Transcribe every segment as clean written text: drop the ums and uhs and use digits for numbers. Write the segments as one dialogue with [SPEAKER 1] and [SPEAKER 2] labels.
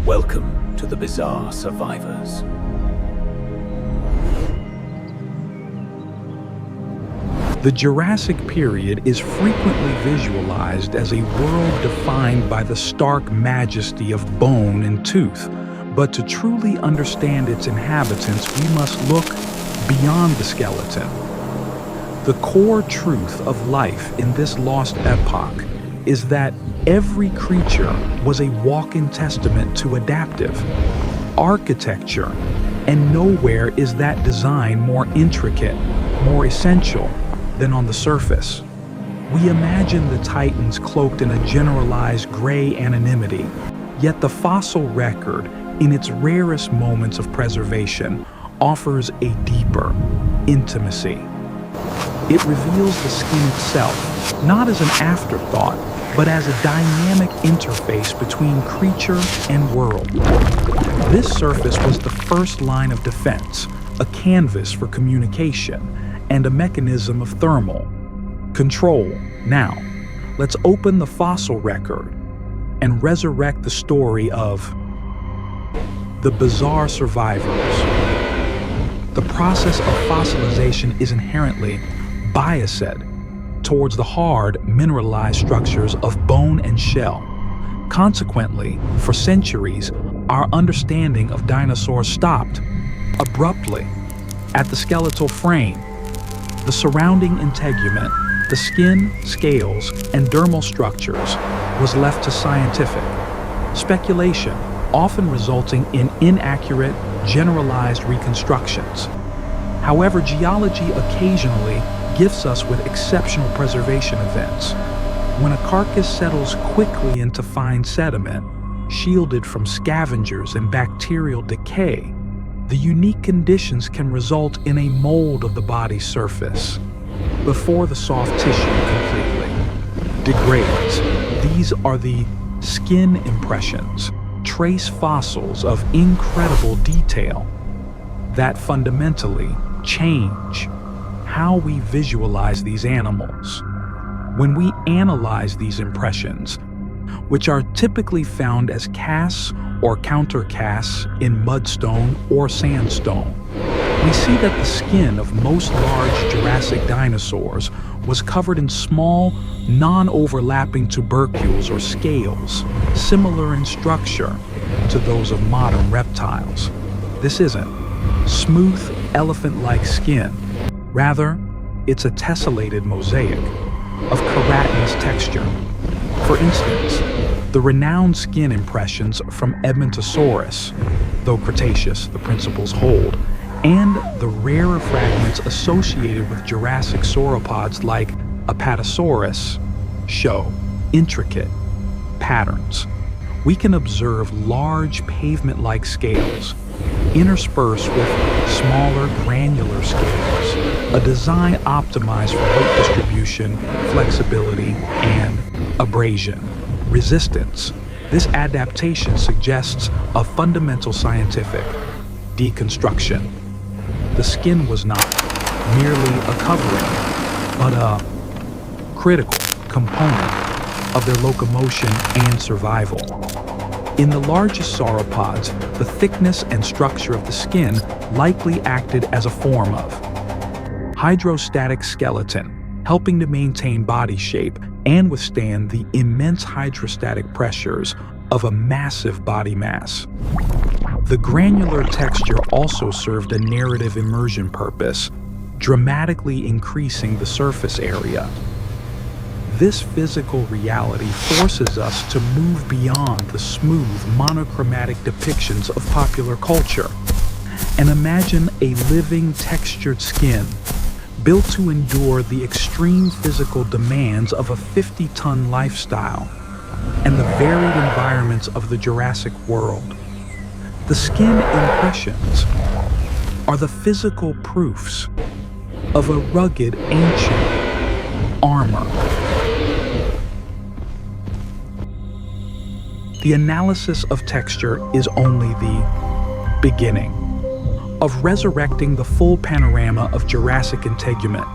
[SPEAKER 1] Welcome to the Bizarre Survivors.
[SPEAKER 2] The Jurassic period is frequently visualized as a world defined by the stark majesty of bone and tooth. But to truly understand its inhabitants, we must look beyond the skeleton. The core truth of life in this lost epoch is that every creature was a walking testament to adaptive architecture, and nowhere is that design more intricate, more essential than on the surface. We imagine the Titans cloaked in a generalized gray anonymity, yet the fossil record, in its rarest moments of preservation, offers a deeper intimacy. It reveals the skin itself, not as an afterthought, but as a dynamic interface between creature and world. This surface was the first line of defense, a canvas for communication, and a mechanism of thermal control. Now, let's open the fossil record and resurrect the story of the bizarre survivors. The process of fossilization is inherently biased towards the hard, mineralized structures of bone and shell. Consequently, for centuries, our understanding of dinosaurs stopped abruptly at the skeletal frame. The surrounding integument, the skin, scales, and dermal structures was left to scientific speculation, often resulting in inaccurate, generalized reconstructions. However, geology occasionally gifts us with exceptional preservation events. When a carcass settles quickly into fine sediment, shielded from scavengers and bacterial decay, the unique conditions can result in a mold of the body's surface before the soft tissue completely degrades. These are the skin impressions, trace fossils of incredible detail that fundamentally change how we visualize these animals. When we analyze these impressions, which are typically found as casts or countercasts in mudstone or sandstone, we see that the skin of most large Jurassic dinosaurs was covered in small, non-overlapping tubercles or scales, similar in structure to those of modern reptiles. This isn't smooth, elephant-like skin. Rather, it's a tessellated mosaic of keratinous texture. For instance, the renowned skin impressions from Edmontosaurus, though Cretaceous, the principles hold, and the rarer fragments associated with Jurassic sauropods like Apatosaurus show intricate patterns. We can observe large pavement-like scales interspersed with smaller granular scales, a design optimized for weight distribution, flexibility, and abrasion resistance. This adaptation suggests a fundamental scientific deconstruction. The skin was not merely a covering, but a critical component of their locomotion and survival. In the largest sauropods, the thickness and structure of the skin likely acted as a form of hydrostatic skeleton, helping to maintain body shape and withstand the immense hydrostatic pressures of a massive body mass. The granular texture also served a narrative immersion purpose, dramatically increasing the surface area. This physical reality forces us to move beyond the smooth, monochromatic depictions of popular culture and imagine a living, textured skin built to endure the extreme physical demands of a 50-ton lifestyle and the varied environments of the Jurassic world. The skin impressions are the physical proofs of a rugged, ancient armor. The analysis of texture is only the beginning of resurrecting the full panorama of Jurassic integument.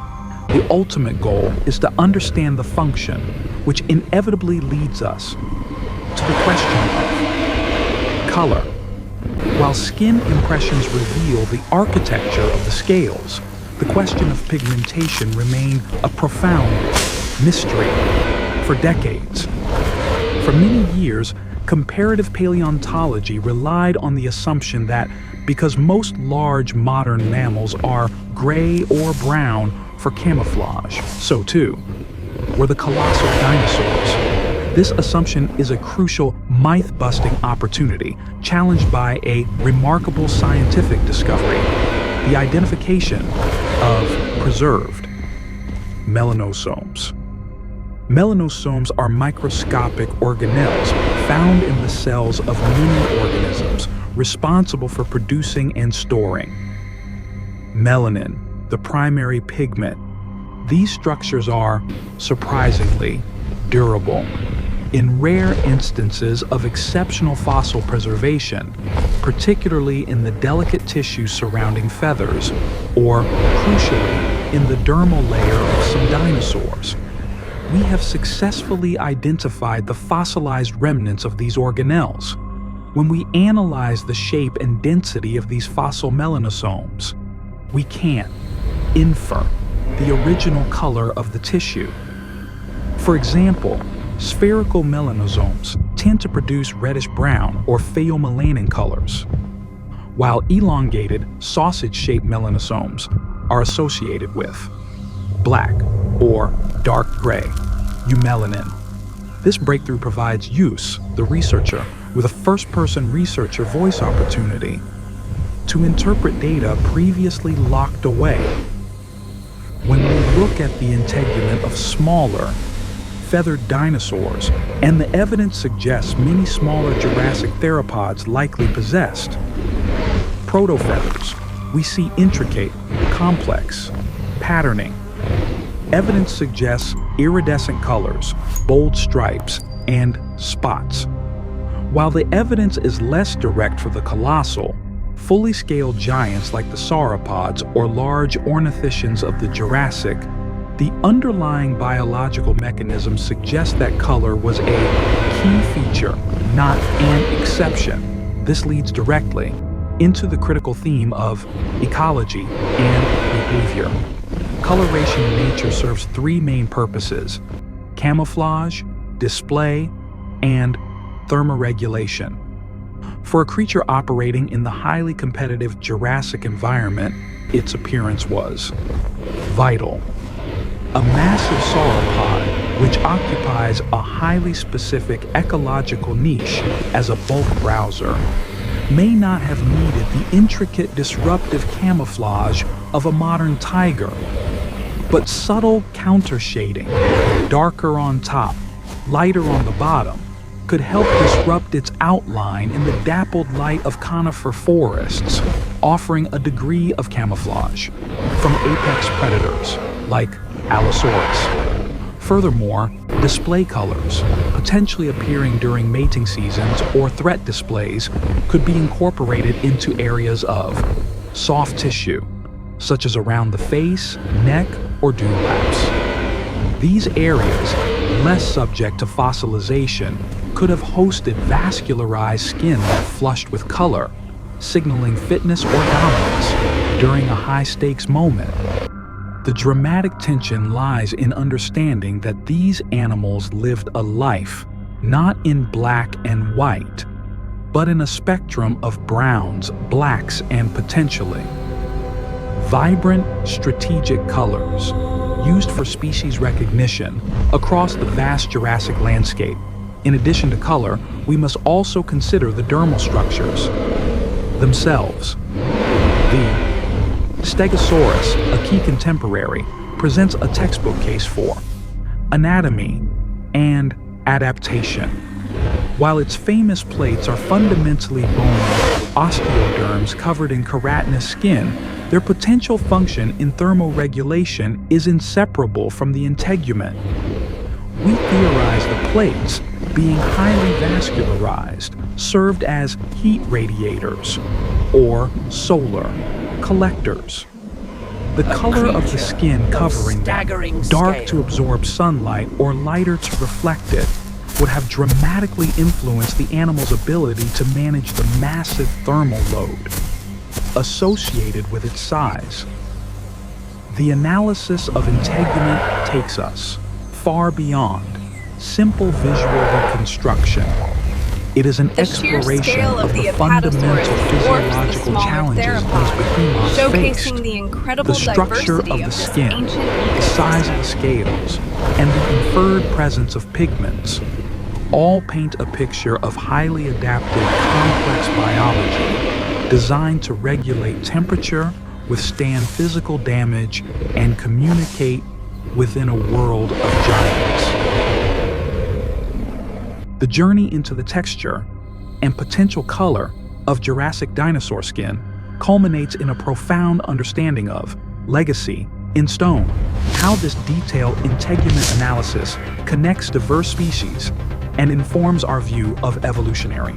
[SPEAKER 2] The ultimate goal is to understand the function, which inevitably leads us to the question of color. While skin impressions reveal the architecture of the scales, the question of pigmentation remained a profound mystery for decades. For many years, comparative paleontology relied on the assumption that because most large modern mammals are gray or brown for camouflage, so too were the colossal dinosaurs. This assumption is a crucial myth-busting opportunity, challenged by a remarkable scientific discovery: the identification of preserved melanosomes. Melanosomes are microscopic organelles found in the cells of many organisms, responsible for producing and storing melanin, the primary pigment. These structures are, surprisingly, durable. In rare instances of exceptional fossil preservation, particularly in the delicate tissue surrounding feathers, or, crucially, in the dermal layer of some dinosaurs, we have successfully identified the fossilized remnants of these organelles. When we analyze the shape and density of these fossil melanosomes, we can infer the original color of the tissue. For example, spherical melanosomes tend to produce reddish-brown or pheomelanin colors, while elongated, sausage-shaped melanosomes are associated with black or dark gray eumelanin. This breakthrough provides Use, the researcher, with a first-person researcher voice opportunity to interpret data previously locked away. When we look at the integument of smaller, feathered dinosaurs, and the evidence suggests many smaller Jurassic theropods likely possessed protofeathers, we see intricate, complex patterning. Evidence suggests iridescent colors, bold stripes, and spots. While the evidence is less direct for the colossal, fully scaled giants like the sauropods or large ornithischians of the Jurassic, the underlying biological mechanism suggests that color was a key feature, not an exception. This leads directly into the critical theme of ecology and behavior. Coloration in nature serves three main purposes: camouflage, display, and thermoregulation. For a creature operating in the highly competitive Jurassic environment, its appearance was vital. A massive sauropod, which occupies a highly specific ecological niche as a bulk browser, may not have needed the intricate disruptive camouflage of a modern tiger, but subtle countershading, darker on top, lighter on the bottom, could help disrupt its outline in the dappled light of conifer forests, offering a degree of camouflage from apex predators like Allosaurus. Furthermore, display colors, potentially appearing during mating seasons or threat displays, could be incorporated into areas of soft tissue, such as around the face, neck, or dewlaps. These areas, less subject to fossilization, could have hosted vascularized skin that flushed with color, signaling fitness or dominance during a high-stakes moment. The dramatic tension lies in understanding that these animals lived a life not in black and white, but in a spectrum of browns, blacks, and potentially vibrant, strategic colors used for species recognition across the vast Jurassic landscape. In addition to color, we must also consider the dermal structures themselves. The Stegosaurus, a key contemporary, presents a textbook case for anatomy and adaptation. While its famous plates are fundamentally bony osteoderms covered in keratinous skin, their potential function in thermoregulation is inseparable from the integument. We theorize the plates, being highly vascularized, served as heat radiators or solar collectors. The color of the skin covering them, dark to absorb sunlight or lighter to reflect it, would have dramatically influenced the animal's ability to manage the massive thermal load associated with its size. The analysis of integument takes us far beyond simple visual reconstruction. It is an exploration of the fundamental physiological challenges these behemoths faced. The structure of the skin, the size of the scales, and the inferred presence of pigments all paint a picture of highly adaptive, complex biology designed to regulate temperature, withstand physical damage, and communicate within a world of giants. The journey into the texture and potential color of Jurassic dinosaur skin culminates in a profound understanding of legacy in stone, how this detailed integument analysis connects diverse species and informs our view of evolutionary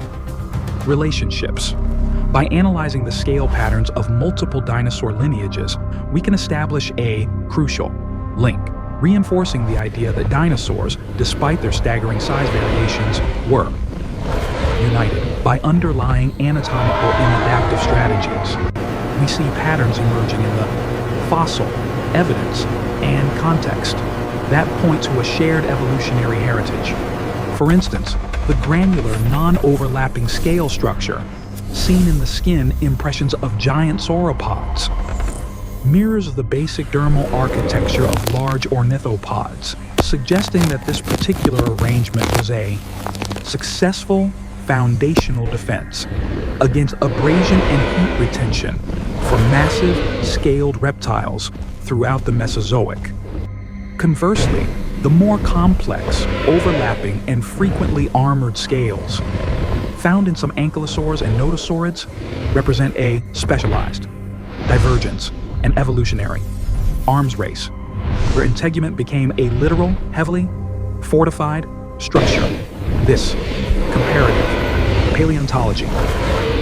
[SPEAKER 2] relationships. By analyzing the scale patterns of multiple dinosaur lineages, we can establish a crucial link, reinforcing the idea that dinosaurs, despite their staggering size variations, were united by underlying anatomical and adaptive strategies. We see patterns emerging in the fossil, evidence, and context that point to a shared evolutionary heritage. For instance, the granular, non-overlapping scale structure seen in the skin impressions of giant sauropods mirrors the basic dermal architecture of large ornithopods, suggesting that this particular arrangement was a successful foundational defense against abrasion and heat retention for massive, scaled reptiles throughout the Mesozoic. Conversely, the more complex, overlapping, and frequently armored scales found in some ankylosaurs and nodosaurids represent a specialized divergence and evolutionary arms race, where integument became a literal, heavily fortified structure. This comparative paleontology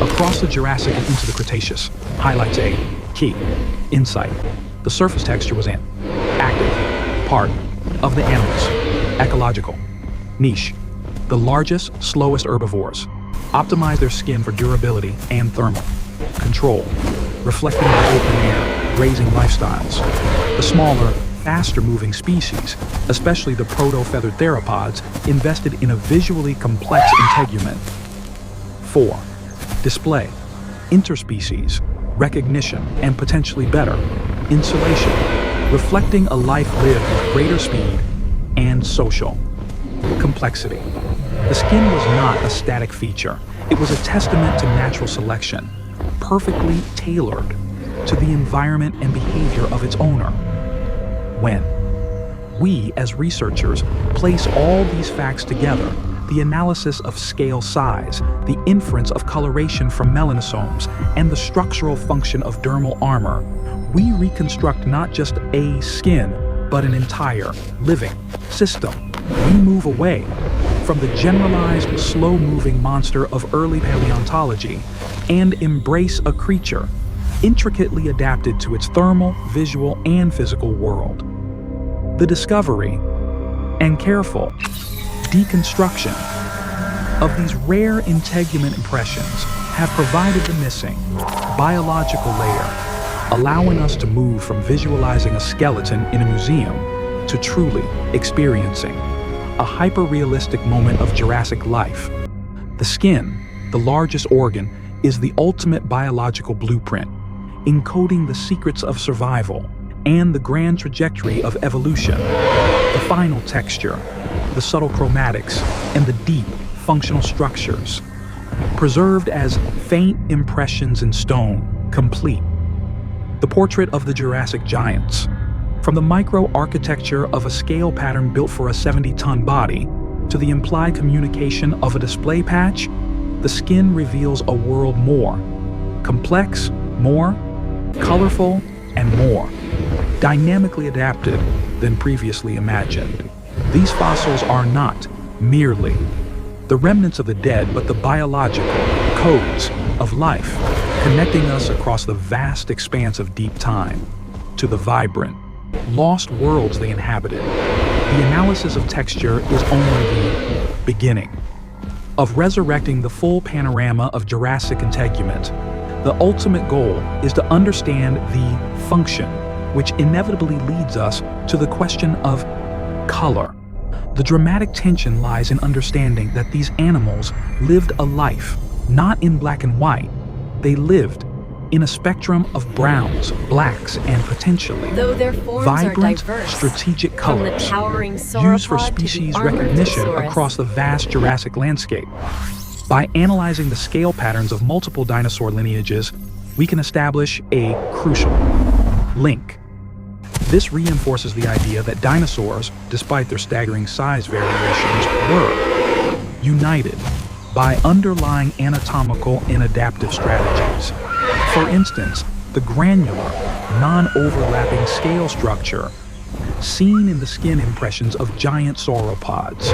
[SPEAKER 2] across the Jurassic and into the Cretaceous highlights a key insight. The surface texture was an active part of the animal's ecological niche. The largest, slowest herbivores optimized their skin for durability and thermal control, reflecting the open air grazing lifestyles. The smaller, faster-moving species, especially the proto-feathered theropods, invested in a visually complex integument. 4. Display, interspecies, recognition, and potentially better, insulation, reflecting a life lived with greater speed and social complexity. The skin was not a static feature. It was a testament to natural selection, perfectly tailored to the environment and behavior of its owner. When we, as researchers, place all these facts together, the analysis of scale size, the inference of coloration from melanosomes, and the structural function of dermal armor, we reconstruct not just a skin, but an entire living system. We move away from the generalized, slow-moving monster of early paleontology and embrace a creature intricately adapted to its thermal, visual, and physical world. The discovery and careful deconstruction of these rare integument impressions have provided the missing biological layer, allowing us to move from visualizing a skeleton in a museum to truly experiencing a hyperrealistic moment of Jurassic life. The skin, the largest organ, is the ultimate biological blueprint, encoding the secrets of survival and the grand trajectory of evolution. The final texture, the subtle chromatics, and the deep functional structures, preserved as faint impressions in stone, complete the portrait of the Jurassic giants. From the micro-architecture of a scale pattern built for a 70-ton body to the implied communication of a display patch, the skin reveals a world more complex, more colorful, and more dynamically adapted than previously imagined. These fossils are not merely the remnants of the dead, but the biological codes of life, connecting us across the vast expanse of deep time to the vibrant, lost worlds they inhabited. The analysis of texture is only the beginning, of resurrecting the full panorama of Jurassic integument. The ultimate goal is to understand the function, which inevitably leads us to the question of color. The dramatic tension lies in understanding that these animals lived a life not in black and white. They lived in a spectrum of browns, blacks, and potentially
[SPEAKER 3] Though their forms
[SPEAKER 2] vibrant,
[SPEAKER 3] are diverse,
[SPEAKER 2] strategic
[SPEAKER 3] from the
[SPEAKER 2] colors
[SPEAKER 3] towering
[SPEAKER 2] used for
[SPEAKER 3] sauropod to the
[SPEAKER 2] species
[SPEAKER 3] armored
[SPEAKER 2] recognition
[SPEAKER 3] Dinosaurus.
[SPEAKER 2] across the vast Jurassic landscape. By analyzing the scale patterns of multiple dinosaur lineages, we can establish a crucial link. This reinforces the idea that dinosaurs, despite their staggering size variations, were united by underlying anatomical and adaptive strategies. For instance, the granular, non-overlapping scale structure seen in the skin impressions of giant sauropods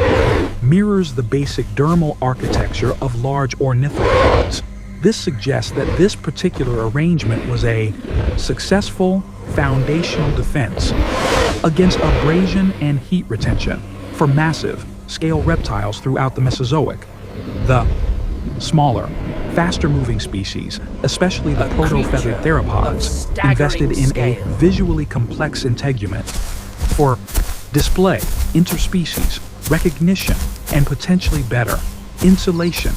[SPEAKER 2] mirrors the basic dermal architecture of large ornithopods. This suggests that this particular arrangement was a successful foundational defense against abrasion and heat retention for massive scale reptiles throughout the Mesozoic. The smaller, faster-moving species, especially the proto-feathered theropods, invested in a visually complex integument for display, interspecies, recognition, and potentially better, insulation.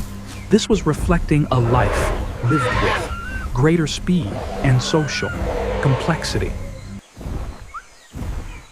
[SPEAKER 2] This was reflecting a life lived with greater speed and social complexity.